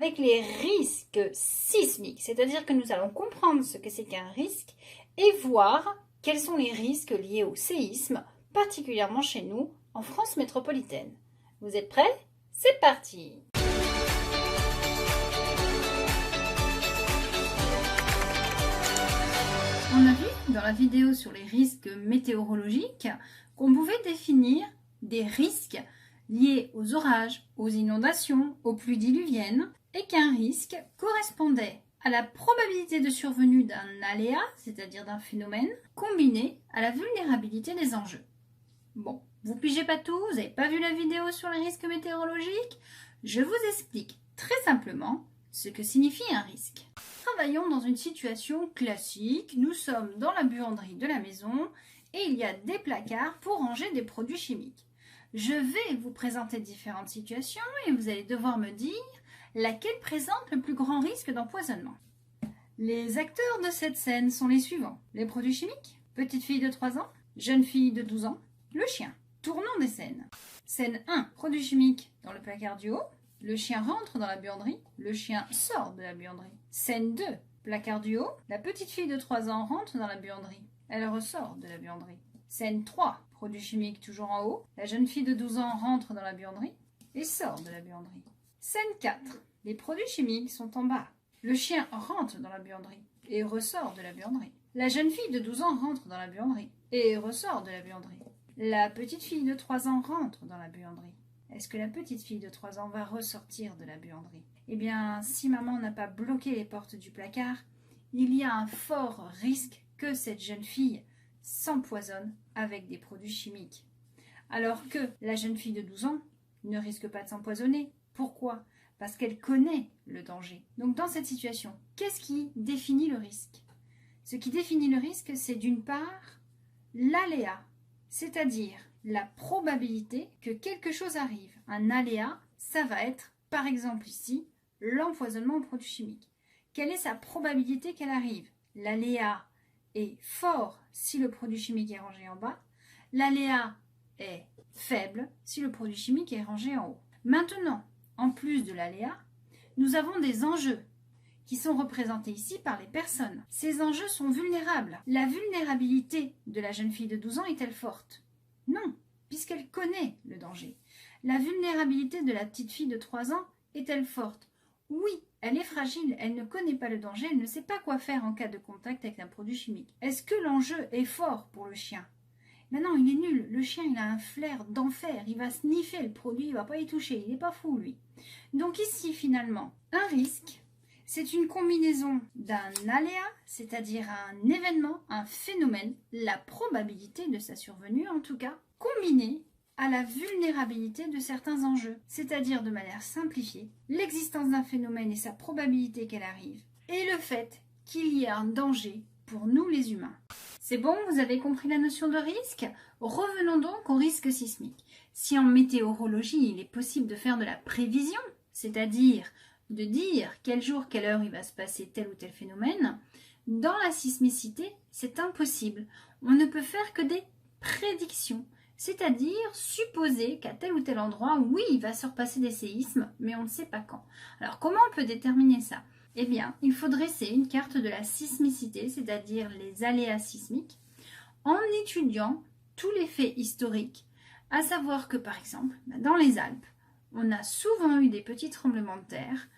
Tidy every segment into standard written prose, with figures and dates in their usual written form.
avec les risques sismiques, c'est-à-dire que nous allons comprendre ce que c'est qu'un risque et voir quels sont les risques liés au séisme, particulièrement chez nous en France métropolitaine. Vous êtes prêts? C'est parti! On a vu dans la vidéo sur les risques météorologiques qu'on pouvait définir des risques liés aux orages, aux inondations, aux pluies diluviennes, et qu'un risque correspondait à la probabilité de survenue d'un aléa, c'est-à-dire d'un phénomène, combiné à la vulnérabilité des enjeux. Bon, vous pigez pas tout, vous n'avez pas vu la vidéo sur les risques météorologiques? Je vous explique très simplement ce que signifie un risque. Travaillons dans une situation classique, nous sommes dans la buanderie de la maison et il y a des placards pour ranger des produits chimiques. Je vais vous présenter différentes situations et vous allez devoir me dire laquelle présente le plus grand risque d'empoisonnement. Les acteurs de cette scène sont les suivants. Les produits chimiques, petite fille de 3 ans, jeune fille de 12 ans, le chien. Tournons des scènes. Scène 1, produits chimiques dans le placard du haut. Le chien rentre dans la buanderie, le chien sort de la buanderie. Scène 2, placard du haut. La petite fille de 3 ans rentre dans la buanderie, elle ressort de la buanderie. Scène 3, produits chimiques toujours en haut. La jeune fille de 12 ans rentre dans la buanderie et sort de la buanderie. Scène 4, les produits chimiques sont en bas. Le chien rentre dans la buanderie et ressort de la buanderie. La jeune fille de 12 ans rentre dans la buanderie et ressort de la buanderie. La petite fille de 3 ans rentre dans la buanderie. Est-ce que la petite fille de 3 ans va ressortir de la buanderie? Eh bien, si maman n'a pas bloqué les portes du placard, il y a un fort risque que cette jeune fille s'empoisonne avec des produits chimiques. Alors que la jeune fille de 12 ans ne risque pas de s'empoisonner. Pourquoi? Parce qu'elle connaît le danger. Donc dans cette situation, qu'est-ce qui définit le risque? Ce qui définit le risque, c'est d'une part l'aléa, c'est-à-dire la probabilité que quelque chose arrive. Un aléa, ça va être, par exemple ici, l'empoisonnement aux produits chimiques. Quelle est sa probabilité qu'elle arrive? L'aléa est fort si le produit chimique est rangé en bas. L'aléa est faible si le produit chimique est rangé en haut. Maintenant, en plus de l'aléa, nous avons des enjeux qui sont représentés ici par les personnes. Ces enjeux sont vulnérables. La vulnérabilité de la jeune fille de 12 ans est-elle forte? Non, puisqu'elle connaît le danger. La vulnérabilité de la petite fille de 3 ans est-elle forte? Oui, elle est fragile, elle ne connaît pas le danger, elle ne sait pas quoi faire en cas de contact avec un produit chimique. Est-ce que l'enjeu est fort pour le chien? Mais non, il est nul. Le chien, il a un flair d'enfer. Il va sniffer le produit, il ne va pas y toucher. Il n'est pas fou, lui. Donc ici, finalement, un risque, c'est une combinaison d'un aléa, c'est-à-dire un événement, un phénomène, la probabilité de sa survenue en tout cas, combinée à la vulnérabilité de certains enjeux, c'est-à-dire de manière simplifiée, l'existence d'un phénomène et sa probabilité qu'elle arrive, et le fait qu'il y ait un danger pour nous les humains. C'est bon, vous avez compris la notion de risque? Revenons donc au risque sismique. Si en météorologie, il est possible de faire de la prévision, c'est-à-dire de dire quel jour, quelle heure il va se passer tel ou tel phénomène, dans la sismicité, c'est impossible. On ne peut faire que des prédictions, c'est-à-dire supposer qu'à tel ou tel endroit, oui, il va se repasser des séismes, mais on ne sait pas quand. Alors comment on peut déterminer ça? Eh bien, il faut dresser une carte de la sismicité, c'est-à-dire les aléas sismiques, en étudiant tous les faits historiques, à savoir que, par exemple, dans les Alpes, on a souvent eu des petits tremblements de terre,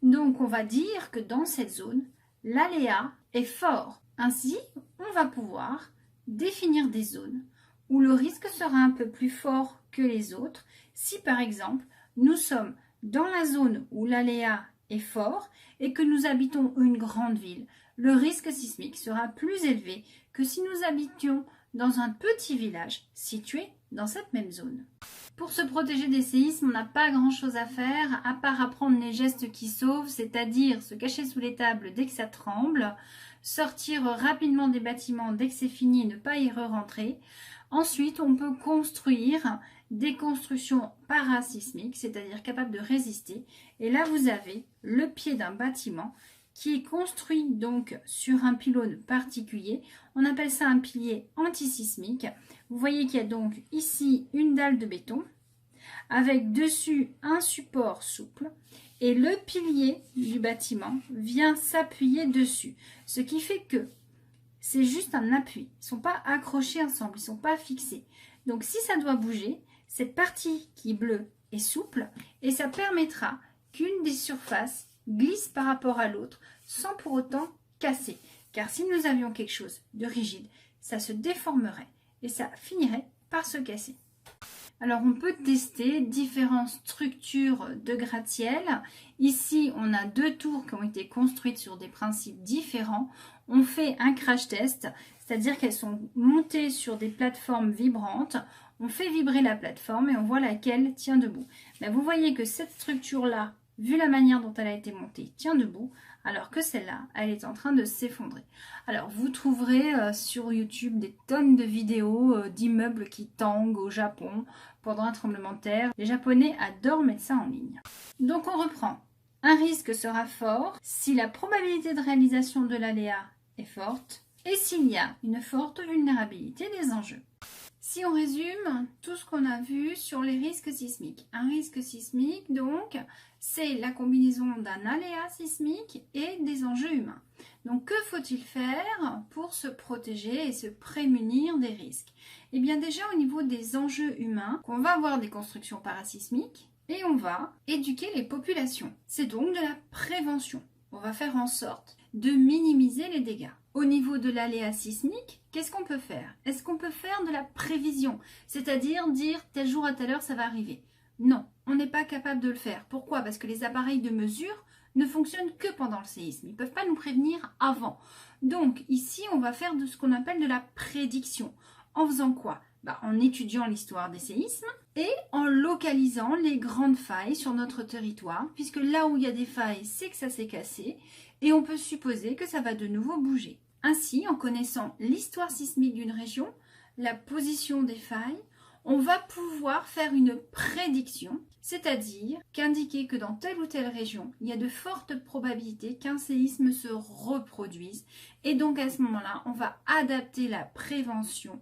donc on va dire que dans cette zone, l'aléa est fort. Ainsi, on va pouvoir définir des zones où le risque sera un peu plus fort que les autres, si par exemple, nous sommes dans la zone où l'aléa est fort et que nous habitons une grande ville, le risque sismique sera plus élevé que si nous habitions dans un petit village situé dans cette même zone. Pour se protéger des séismes, on n'a pas grand-chose à faire à part apprendre les gestes qui sauvent, c'est-à-dire se cacher sous les tables dès que ça tremble, sortir rapidement des bâtiments dès que c'est fini et ne pas y re-rentrer. Ensuite, on peut construire des constructions parasismiques, c'est-à-dire capables de résister. Et là, vous avez le pied d'un bâtiment qui est construit donc sur un pylône particulier. On appelle ça un pilier antisismique. Vous voyez qu'il y a donc ici une dalle de béton avec dessus un support souple et le pilier du bâtiment vient s'appuyer dessus. Ce qui fait que c'est juste un appui. Ils ne sont pas accrochés ensemble, ils ne sont pas fixés. Donc si ça doit bouger, cette partie qui est bleue est souple et ça permettra qu'une des surfaces glisse par rapport à l'autre sans pour autant casser. Car si nous avions quelque chose de rigide, ça se déformerait et ça finirait par se casser. Alors on peut tester différentes structures de gratte-ciel. Ici on a 2 tours qui ont été construites sur des principes différents. On fait un crash test, c'est-à-dire qu'elles sont montées sur des plateformes vibrantes. On fait vibrer la plateforme et on voit laquelle tient debout. Mais vous voyez que cette structure-là, vu la manière dont elle a été montée, tient debout, alors que celle-là, elle est en train de s'effondrer. Alors vous trouverez sur YouTube des tonnes de vidéos d'immeubles qui tanguent au Japon pendant un tremblement de terre. Les Japonais adorent mettre ça en ligne. Donc on reprend. Un risque sera fort si la probabilité de réalisation de l'aléa est forte et s'il y a une forte vulnérabilité des enjeux. Si on résume tout ce qu'on a vu sur les risques sismiques. Un risque sismique, donc, c'est la combinaison d'un aléa sismique et des enjeux humains. Donc, que faut-il faire pour se protéger et se prémunir des risques? Eh bien, déjà au niveau des enjeux humains, on va avoir des constructions parasismiques et on va éduquer les populations. C'est donc de la prévention. On va faire en sorte de minimiser les dégâts. Au niveau de l'aléa sismique, qu'est-ce qu'on peut faire? Est-ce qu'on peut faire de la prévision? C'est-à-dire dire tel jour à telle heure ça va arriver? Non, on n'est pas capable de le faire. Pourquoi? Parce que les appareils de mesure ne fonctionnent que pendant le séisme. Ils ne peuvent pas nous prévenir avant. Donc ici, on va faire de ce qu'on appelle de la prédiction. En faisant quoi? En étudiant l'histoire des séismes et en localisant les grandes failles sur notre territoire, puisque là où il y a des failles, c'est que ça s'est cassé, et on peut supposer que ça va de nouveau bouger. Ainsi, en connaissant l'histoire sismique d'une région, la position des failles, on va pouvoir faire une prédiction, c'est-à-dire qu'indiquer que dans telle ou telle région, il y a de fortes probabilités qu'un séisme se reproduise, et donc à ce moment-là, on va adapter la prévention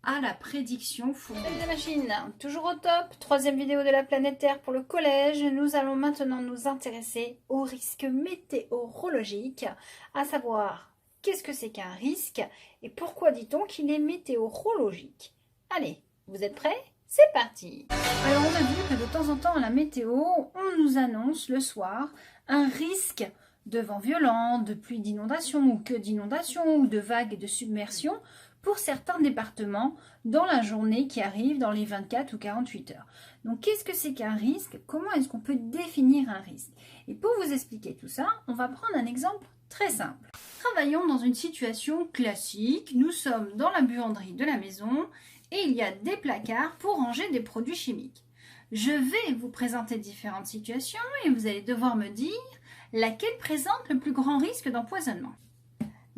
à la prédiction fournie. Des machines, toujours au top. 3e vidéo de la planète Terre pour le collège. Nous allons maintenant nous intéresser aux risques météorologiques, à savoir qu'est-ce que c'est qu'un risque et pourquoi dit-on qu'il est météorologique. Allez, vous êtes prêts? C'est parti! Alors on a vu que de temps en temps à la météo, on nous annonce le soir un risque de vent violent, de pluie d'inondation ou que d'inondation ou de vagues et de submersion pour certains départements dans la journée qui arrive dans les 24 ou 48 heures. Donc qu'est-ce que c'est qu'un risque? Comment est-ce qu'on peut définir un risque? Et pour vous expliquer tout ça, on va prendre un exemple très simple. Travaillons dans une situation classique. Nous sommes dans la buanderie de la maison et il y a des placards pour ranger des produits chimiques. Je vais vous présenter différentes situations et vous allez devoir me dire laquelle présente le plus grand risque d'empoisonnement.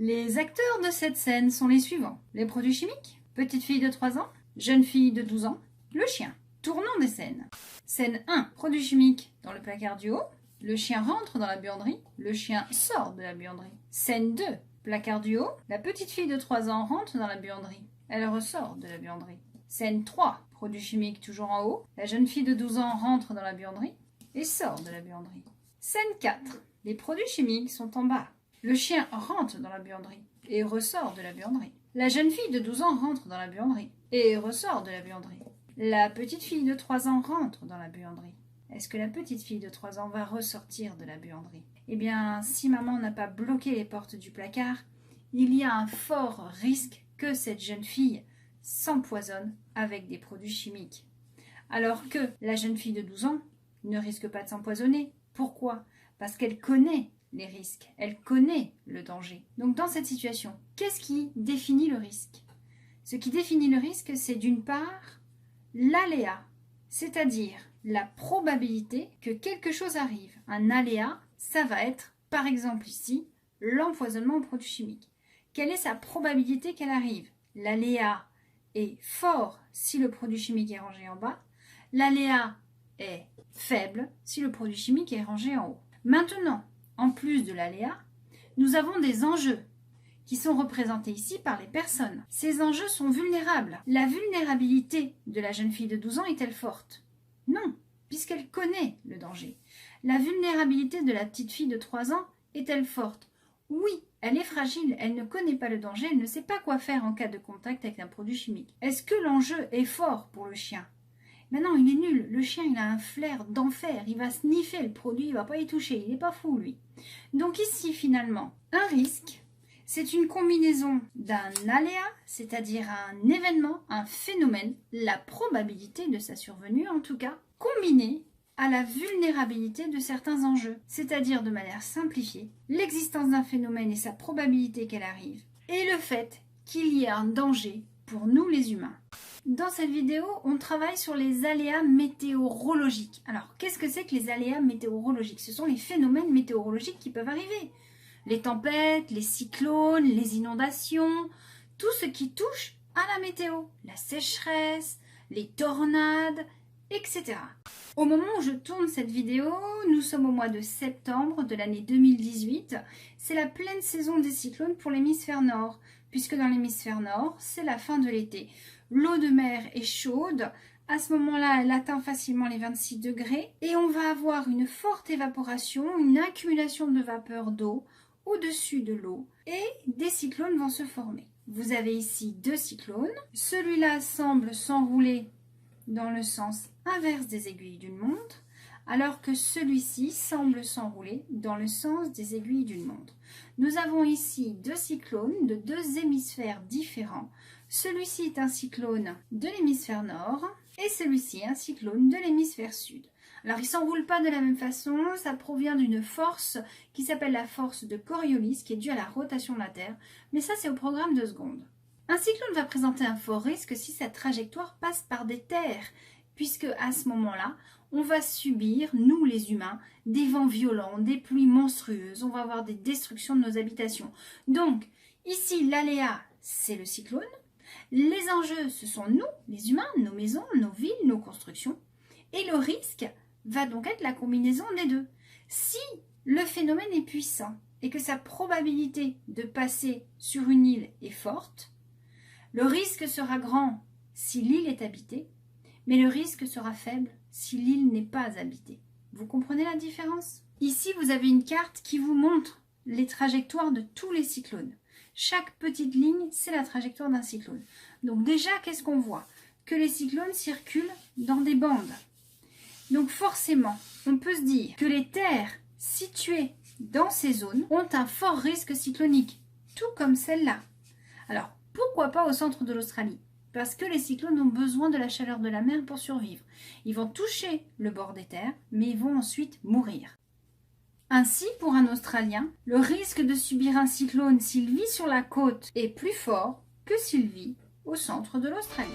Les acteurs de cette scène sont les suivants. Les produits chimiques, petite fille de 3 ans, jeune fille de 12 ans, le chien. Tournons des scènes. Scène 1, produits chimiques dans le placard du haut. Le chien rentre dans la buanderie, le chien sort de la buanderie. Scène 2, placard du haut. La petite fille de 3 ans rentre dans la buanderie, elle ressort de la buanderie. Scène 3, produits chimiques toujours en haut. La jeune fille de 12 ans rentre dans la buanderie et sort de la buanderie. Scène 4, les produits chimiques sont en bas. Le chien rentre dans la buanderie et ressort de la buanderie. La jeune fille de 12 ans rentre dans la buanderie et ressort de la buanderie. La petite fille de 3 ans rentre dans la buanderie. Est-ce que la petite fille de 3 ans va ressortir de la buanderie? Eh bien, si maman n'a pas bloqué les portes du placard, il y a un fort risque que cette jeune fille s'empoisonne avec des produits chimiques. Alors que la jeune fille de 12 ans ne risque pas de s'empoisonner. Pourquoi? Parce qu'elle connaît les risques, elle connaît le danger. Donc dans cette situation, qu'est-ce qui définit le risque? Ce qui définit le risque, c'est d'une part l'aléa, c'est-à-dire la probabilité que quelque chose arrive. Un aléa, ça va être, par exemple ici, l'empoisonnement aux produits chimiques. Quelle est sa probabilité qu'elle arrive? L'aléa est fort si le produit chimique est rangé en bas. L'aléa est faible si le produit chimique est rangé en haut. Maintenant, en plus de l'aléa, nous avons des enjeux qui sont représentés ici par les personnes. Ces enjeux sont vulnérables. La vulnérabilité de la jeune fille de 12 ans est-elle forte? Non, puisqu'elle connaît le danger. La vulnérabilité de la petite fille de 3 ans est-elle forte? Oui, elle est fragile, elle ne connaît pas le danger, elle ne sait pas quoi faire en cas de contact avec un produit chimique. Est-ce que l'enjeu est fort pour le chien? Mais non, il est nul. Le chien, il a un flair d'enfer. Il va sniffer le produit, il ne va pas y toucher. Il n'est pas fou, lui. Donc ici, finalement, un risque, c'est une combinaison d'un aléa, c'est-à-dire un événement, un phénomène, la probabilité de sa survenue en tout cas, combinée à la vulnérabilité de certains enjeux, c'est-à-dire de manière simplifiée, l'existence d'un phénomène et sa probabilité qu'elle arrive, et le fait qu'il y ait un danger pour nous les humains. Dans cette vidéo, on travaille sur les aléas météorologiques. Alors, qu'est-ce que c'est que les aléas météorologiques? Ce sont les phénomènes météorologiques qui peuvent arriver. Les tempêtes, les cyclones, les inondations, tout ce qui touche à la météo. La sécheresse, les tornades, etc. Au moment où je tourne cette vidéo, nous sommes au mois de septembre de l'année 2018. C'est la pleine saison des cyclones pour l'hémisphère nord, puisque dans l'hémisphère nord, c'est la fin de l'été. L'eau de mer est chaude, à ce moment-là, elle atteint facilement les 26 degrés et on va avoir une forte évaporation, une accumulation de vapeur d'eau au-dessus de l'eau et des cyclones vont se former. Vous avez ici 2 cyclones. Celui-là semble s'enrouler dans le sens inverse des aiguilles d'une montre, alors que celui-ci semble s'enrouler dans le sens des aiguilles d'une montre. Nous avons ici 2 cyclones de 2 hémisphères différents. Celui-ci est un cyclone de l'hémisphère nord et celui-ci un cyclone de l'hémisphère sud. Alors, ils ne s'enroulent pas de la même façon, ça provient d'une force qui s'appelle la force de Coriolis, qui est due à la rotation de la Terre, mais ça c'est au programme de secondes. Un cyclone va présenter un fort risque si sa trajectoire passe par des terres, puisque à ce moment-là, on va subir, nous les humains, des vents violents, des pluies monstrueuses, on va avoir des destructions de nos habitations. Donc, ici, l'aléa, c'est le cyclone. Les enjeux, ce sont nous, les humains, nos maisons, nos villes, nos constructions. Et le risque va donc être la combinaison des deux. Si le phénomène est puissant et que sa probabilité de passer sur une île est forte, le risque sera grand si l'île est habitée, mais le risque sera faible si l'île n'est pas habitée. Vous comprenez la différence? Ici, vous avez une carte qui vous montre les trajectoires de tous les cyclones. Chaque petite ligne, c'est la trajectoire d'un cyclone. Donc déjà, qu'est-ce qu'on voit? Que les cyclones circulent dans des bandes. Donc forcément, on peut se dire que les terres situées dans ces zones ont un fort risque cyclonique, tout comme celle-là. Alors, pourquoi pas au centre de l'Australie? Parce que les cyclones ont besoin de la chaleur de la mer pour survivre. Ils vont toucher le bord des terres, mais ils vont ensuite mourir. Ainsi, pour un Australien, le risque de subir un cyclone s'il vit sur la côte est plus fort que s'il vit au centre de l'Australie.